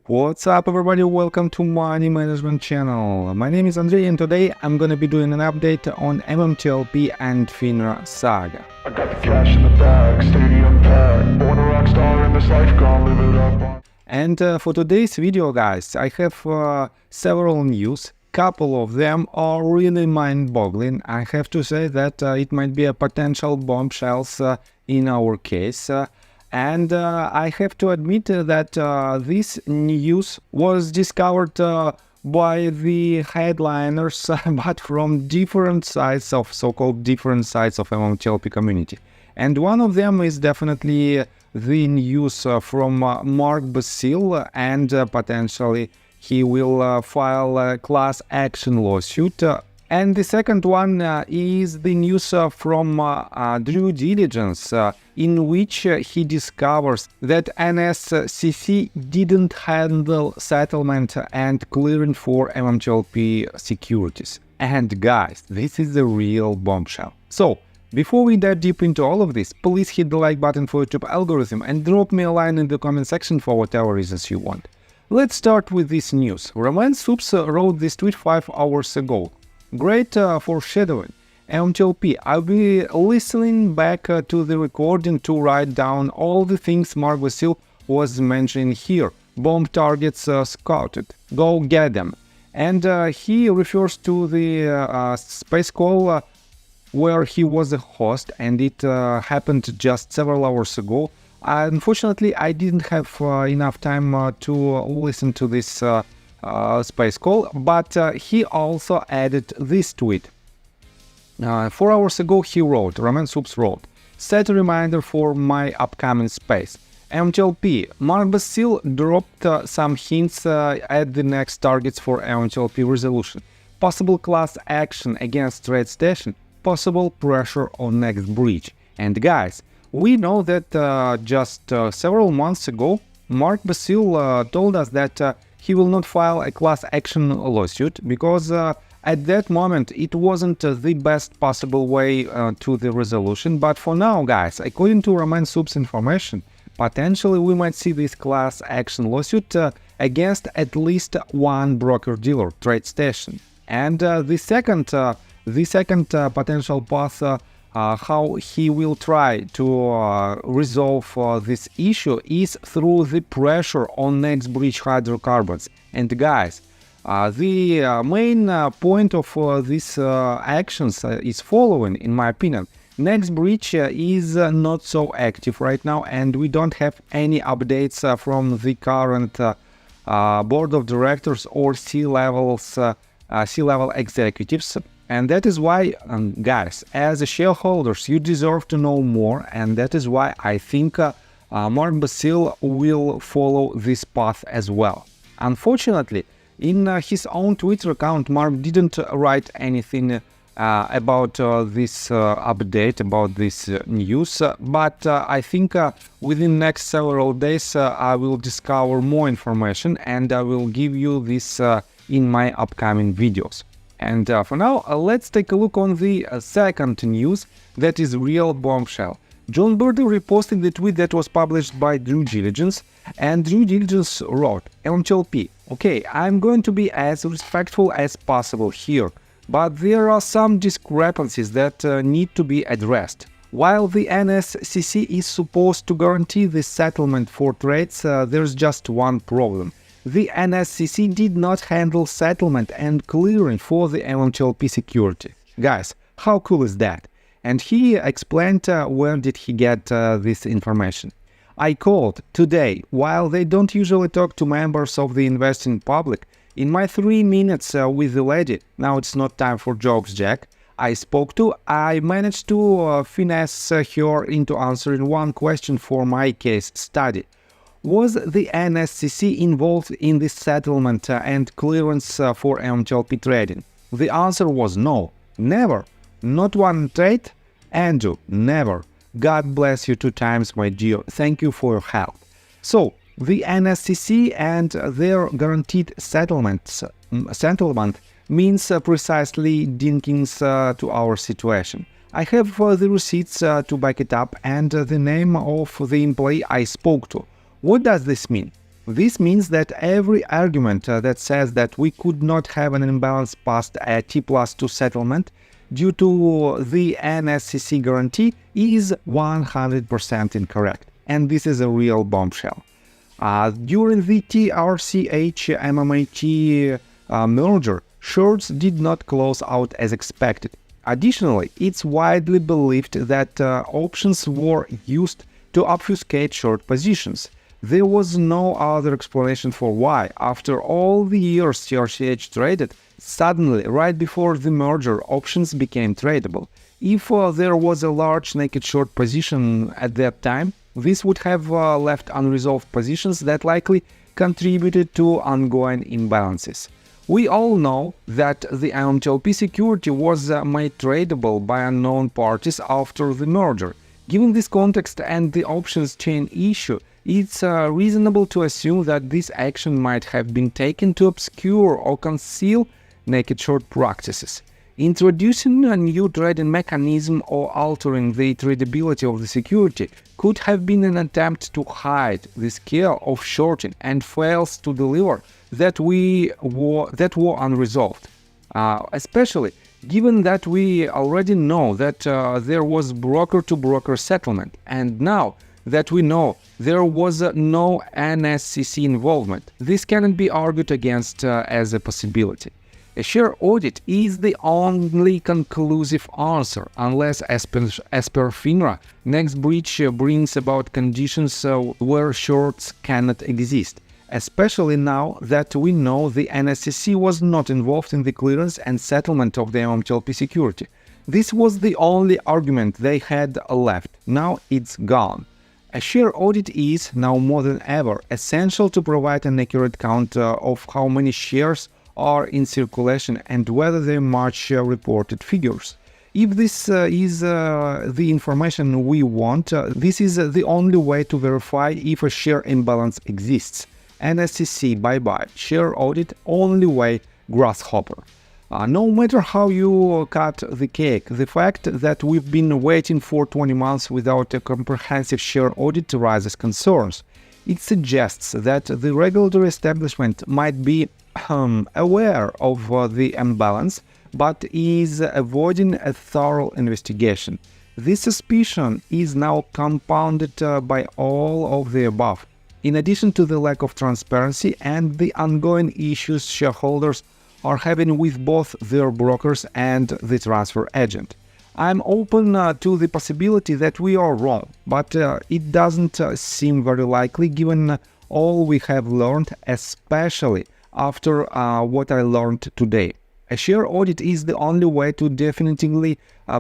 What's up everybody, welcome to Money Management channel. My name is Andrei and today I'm gonna be doing an update on MMTLP and FINRA saga. I got the cash in the bag, stadium packed, born a rock star in this life, gonna live it up. And for today's video guys, I have several news. Couple of them are really mind-boggling. I have to say that it might be a potential bombshells in our case. And I have to admit that this news was discovered by the headliners, but from different sides of so-called different sides of MMTLP community. And one of them is definitely the news from Mark Basil, and potentially he will file a class action lawsuit. And the second one is the news from due diligence, in which he discovers that NSCC didn't handle settlement and clearing for MMTLP securities. And guys, this is the real bombshell. So, before we dive deep into all of this, please hit the like button for YouTube algorithm and drop me a line in the comment section for whatever reasons you want. Let's start with this news. Roman Soups wrote this tweet 5 hours ago. Great foreshadowing. MMTLP, I'll be listening back to the recording to write down all the things Mark Basil was mentioning here. Bomb targets scouted. Go get them. And he refers to the space call where he was a host, and it happened just several hours ago. Unfortunately, I didn't have enough time to listen to this space call, but he also added this tweet. 4 hours ago he wrote, Roman Soups wrote, set a reminder for my upcoming space. MMTLP, Mark Basil dropped some hints at the next targets for MMTLP resolution. Possible class action against TRCH, possible pressure on next breach. And guys, we know that just several months ago, Mark Basil told us that he will not file a class action lawsuit because at that moment it wasn't the best possible way to the resolution. But for now, guys, according to Roman Soups information, potentially we might see this class action lawsuit against at least one broker-dealer, TRCH. And the second potential path how he will try to resolve this issue is through the pressure on next breach hydrocarbons. And guys, the main point of these actions is following, in my opinion. Next breach is not so active right now, and we don't have any updates from the current board of directors or C-level executives. And that is why, guys, as shareholders, you deserve to know more, and that is why I think Mark Basil will follow this path as well. Unfortunately, in his own Twitter account, Mark didn't write anything about this update, about this news, but I think within next several days I will discover more information and I will give you this in my upcoming videos. And for now, let's take a look on the second news, that is real bombshell. John Birdie reposted the tweet that was published by Due Diligence, and Due Diligence wrote, MMTLP, okay, I'm going to be as respectful as possible here, but there are some discrepancies that need to be addressed. While the NSCC is supposed to guarantee the settlement for trades, there's just one problem. The NSCC did not handle settlement and clearing for the MMTLP security. Guys, how cool is that? And he explained where did he get this information. I called today, while they don't usually talk to members of the investing public, in my 3 minutes with the lady, now it's not time for jokes, Jack, I spoke to, I managed to finesse her into answering one question for my case study. Was the NSCC involved in the settlement and clearance for MMTLP trading? The answer was no, never. Not one trade? Andrew, never. God bless you 2 times, my dear. Thank you for your help. So, the NSCC and their guaranteed settlement means precisely dinkings to our situation. I have the receipts to back it up and the name of the employee I spoke to. What does this mean? This means that every argument that says that we could not have an imbalance past a T+2 settlement due to the NSCC guarantee is 100% incorrect, and this is a real bombshell. During the TRCH MMAT merger, shorts did not close out as expected. Additionally, it's widely believed that options were used to obfuscate short positions. There was no other explanation for why, after all the years TRCH traded, suddenly, right before the merger, options became tradable. If there was a large naked short position at that time, this would have left unresolved positions that likely contributed to ongoing imbalances. We all know that the MMTLP security was made tradable by unknown parties after the merger. Given this context and the options chain issue, it's reasonable to assume that this action might have been taken to obscure or conceal naked short practices. Introducing a new trading mechanism or altering the tradability of the security could have been an attempt to hide the scale of shorting and fails to deliver that were unresolved, especially given that we already know that there was broker-to-broker settlement, and now that we know there was no NSCC involvement. This cannot be argued against as a possibility. A share audit is the only conclusive answer, unless, as per FINRA, next breach brings about conditions where shorts cannot exist, especially now that we know the NSCC was not involved in the clearance and settlement of the MMTLP security. This was the only argument they had left. Now it's gone. A share audit is, now more than ever, essential to provide an accurate count of how many shares are in circulation and whether they match reported figures. If this is the information we want, this is the only way to verify if a share imbalance exists. NSCC bye-bye, share audit only way, grasshopper. No matter how you cut the cake, the fact that we've been waiting for 20 months without a comprehensive share audit raises concerns. It suggests that the regulatory establishment might be aware of the imbalance, but is avoiding a thorough investigation. This suspicion is now compounded by all of the above, in addition to the lack of transparency and the ongoing issues shareholders are having with both their brokers and the transfer agent. I'm open to the possibility that we are wrong, but it doesn't seem very likely given all we have learned, especially after what I learned today. A share audit is the only way to definitively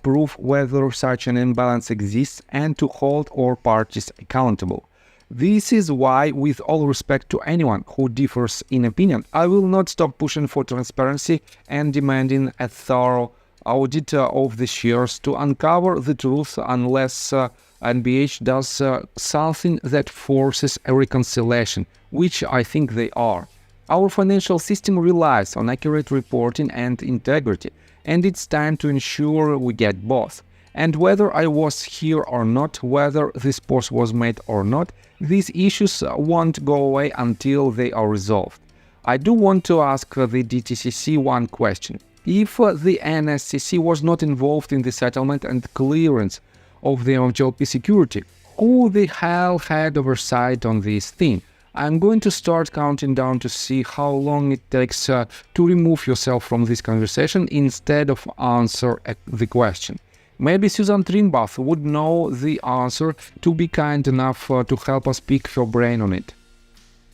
prove whether such an imbalance exists and to hold all parties accountable. This is why, with all respect to anyone who differs in opinion, I will not stop pushing for transparency and demanding a thorough audit of the shares to uncover the truth unless NBH does something that forces a reconciliation, which I think they are. Our financial system relies on accurate reporting and integrity, and it's time to ensure we get both. And whether I was here or not, whether this post was made or not, these issues won't go away until they are resolved. I do want to ask the DTCC one question. If the NSCC was not involved in the settlement and clearance of the MMTLP security, who the hell had oversight on this thing? I'm going to start counting down to see how long it takes to remove yourself from this conversation instead of answer the question. Maybe Susan Trinbath would know the answer to be kind enough to help us pick her brain on it.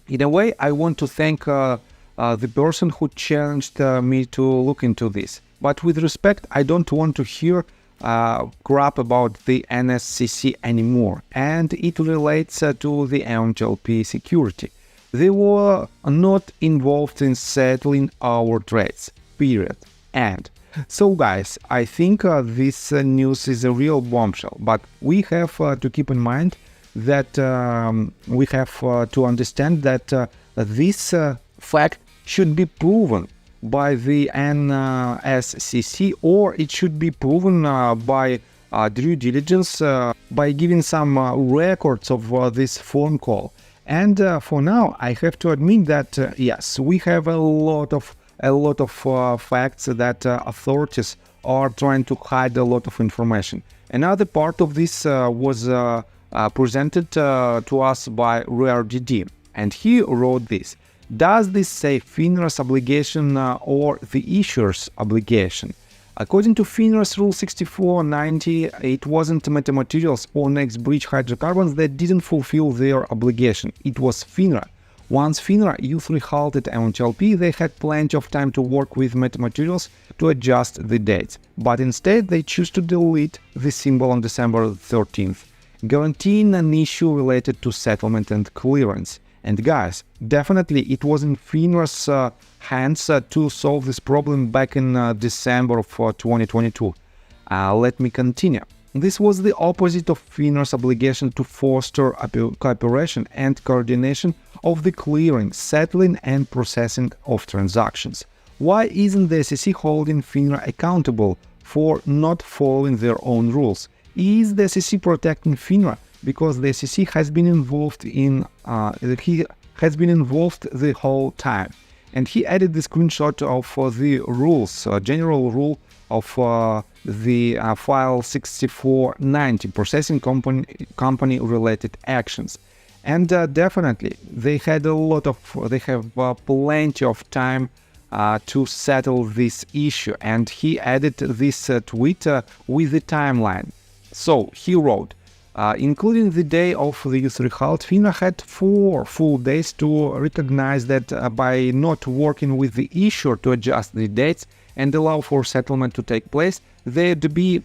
In a way, I want to thank the person who challenged me to look into this. But with respect, I don't want to hear crap about the NSCC anymore, and it relates to the MMTLP security. They were not involved in settling our trades, period. And so guys, I think this news is a real bombshell, but we have to keep in mind that we have to understand that this fact should be proven by the NSCC, or it should be proven by due diligence by giving some records of this phone call. And for now, I have to admit that yes, we have a lot of facts that authorities are trying to hide a lot of information. Another part of this was presented to us by Orogrande, and he wrote this: does this say FINRA's obligation or the issuer's obligation? According to FINRA's Rule 6490, it wasn't Metamaterials or Next Bridge Hydrocarbons that didn't fulfill their obligation. It was FINRA. Once FINRA U3 halted MMTLP, they had plenty of time to work with Metamaterials to adjust the dates. But instead, they choose to delete the symbol on December 13th, guaranteeing an issue related to settlement and clearance. And guys, definitely it was in FINRA's hands to solve this problem back in December of 2022. Let me continue. This was the opposite of FINRA's obligation to foster cooperation and coordination of the clearing, settling and processing of transactions. Why isn't the SEC holding FINRA accountable for not following their own rules? Is the SEC protecting FINRA because the SEC has been involved in the whole time? And he added the screenshot of the rules, general rule of the file 6490, processing company related actions. And definitely they have plenty of time to settle this issue. And he added this tweet with the timeline. So he wrote, including the day of the U3 halt, FINRA had 4 full days to recognize that by not working with the issuer to adjust the dates and allow for settlement to take place, they'd be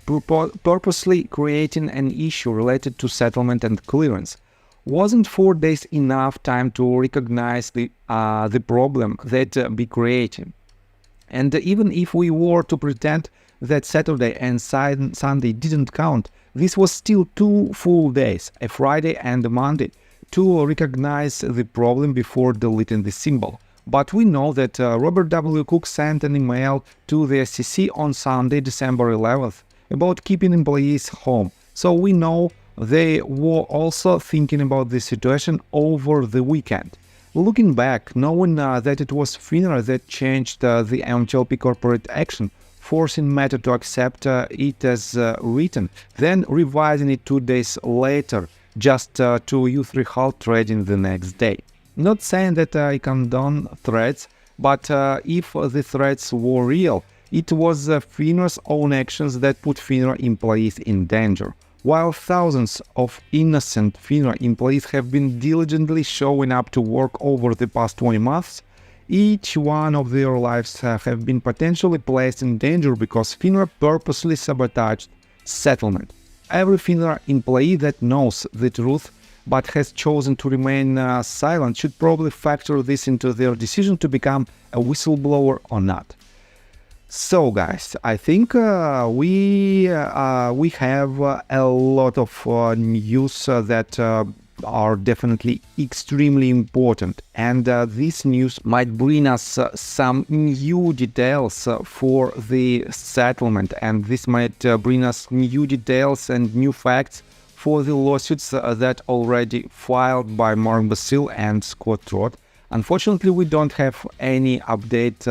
purposely creating an issue related to settlement and clearance. Wasn't 4 days enough time to recognize the problem they'd be creating? And even if we were to pretend that Saturday and Sunday didn't count, this was still 2 full days, a Friday and a Monday, to recognize the problem before deleting the symbol. But we know that Robert W. Cook sent an email to the SEC on Sunday, December 11th, about keeping employees home. So we know they were also thinking about the situation over the weekend. Looking back, knowing that it was FINRA that changed the MMTLP corporate action, forcing Meta to accept it as written, then revising it 2 days later just to U3 halt trading the next day. Not saying that I condone threats, but if the threats were real, it was FINRA's own actions that put FINRA employees in danger. While thousands of innocent FINRA employees have been diligently showing up to work over the past 20 months, each one of their lives have been potentially placed in danger because FINRA purposely sabotaged settlement. Every FINRA employee that knows the truth but has chosen to remain silent should probably factor this into their decision to become a whistleblower or not. So guys, I think we have a lot of news that are definitely extremely important, and this news might bring us some new details for the settlement, and this might bring us new details and new facts for the lawsuits that already filed by Mark Basile and Scott Roth. Unfortunately, we don't have any updates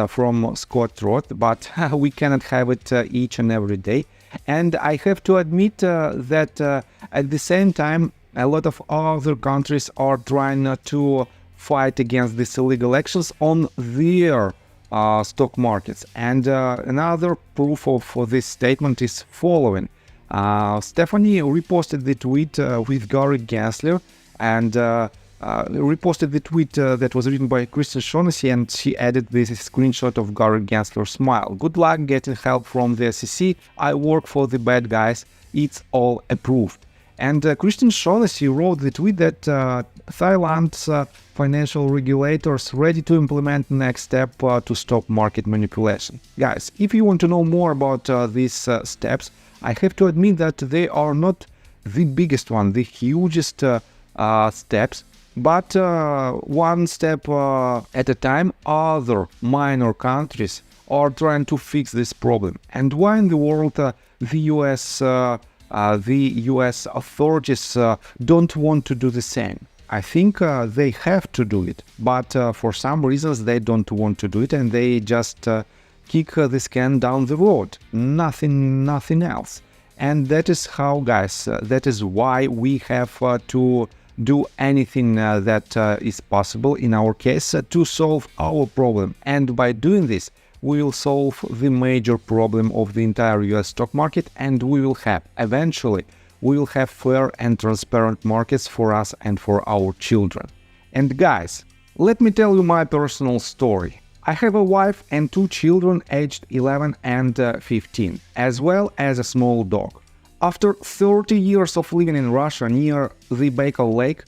from Scott Roth, but we cannot have it each and every day. And I have to admit that at the same time, a lot of other countries are trying to fight against these illegal actions on their stock markets. And another proof of this statement is following. Stephanie reposted the tweet with Gary Gensler, and reposted the tweet that was written by Kristen Shaughnessy, and she added this screenshot of Gary Gensler's smile. "Good luck getting help from the SEC. I work for the bad guys. It's all approved." And Kristen Shaughnessy wrote the tweet that Thailand's financial regulators ready to implement next step to stop market manipulation. Guys, if you want to know more about these steps, I have to admit that they are not the biggest one, the hugest steps, but one step at a time. Other minor countries are trying to fix this problem. And why in the world the US the US authorities don't want to do the same. I think they have to do it, but for some reasons they don't want to do it, and they just kick the scan down the road. Nothing else. And that is how, guys, that is why we have to do anything that is possible in our case to solve our problem. And by doing this, we will solve the major problem of the entire US stock market, and we will have, eventually, we will have fair and transparent markets for us and for our children. And guys, let me tell you my personal story. I have a wife and 2 children aged 11 and 15, as well as a small dog. After 30 years of living in Russia near the Baikal Lake,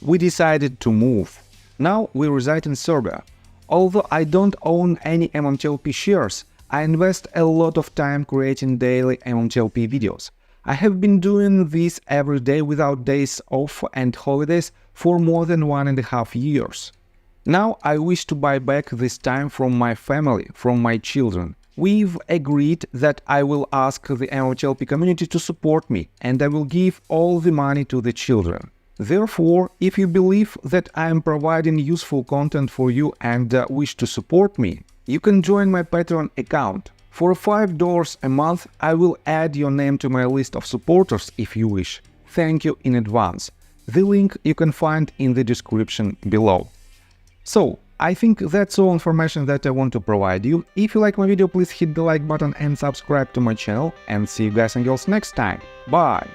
we decided to move. Now we reside in Serbia. Although I don't own any MMTLP shares, I invest a lot of time creating daily MMTLP videos. I have been doing this every day without days off and holidays for more than 1.5 years. Now I wish to buy back this time from my family, from my children. We've agreed that I will ask the MMTLP community to support me, and I will give all the money to the children. Therefore, if you believe that I am providing useful content for you and wish to support me, you can join my Patreon account. For $5 a month, I will add your name to my list of supporters if you wish. Thank you in advance. The link you can find in the description below. So, I think that's all information that I want to provide you. If you like my video, please hit the like button and subscribe to my channel, and see you guys and girls next time. Bye!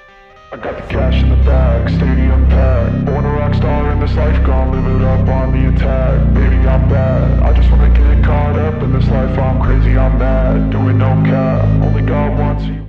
I got the cash in the bag, stadium packed. Born a rock star in this life, gon' live it up on the attack. Baby, I'm bad, I just wanna get caught up in this life. I'm crazy, I'm mad, doing no cap. Only God wants you.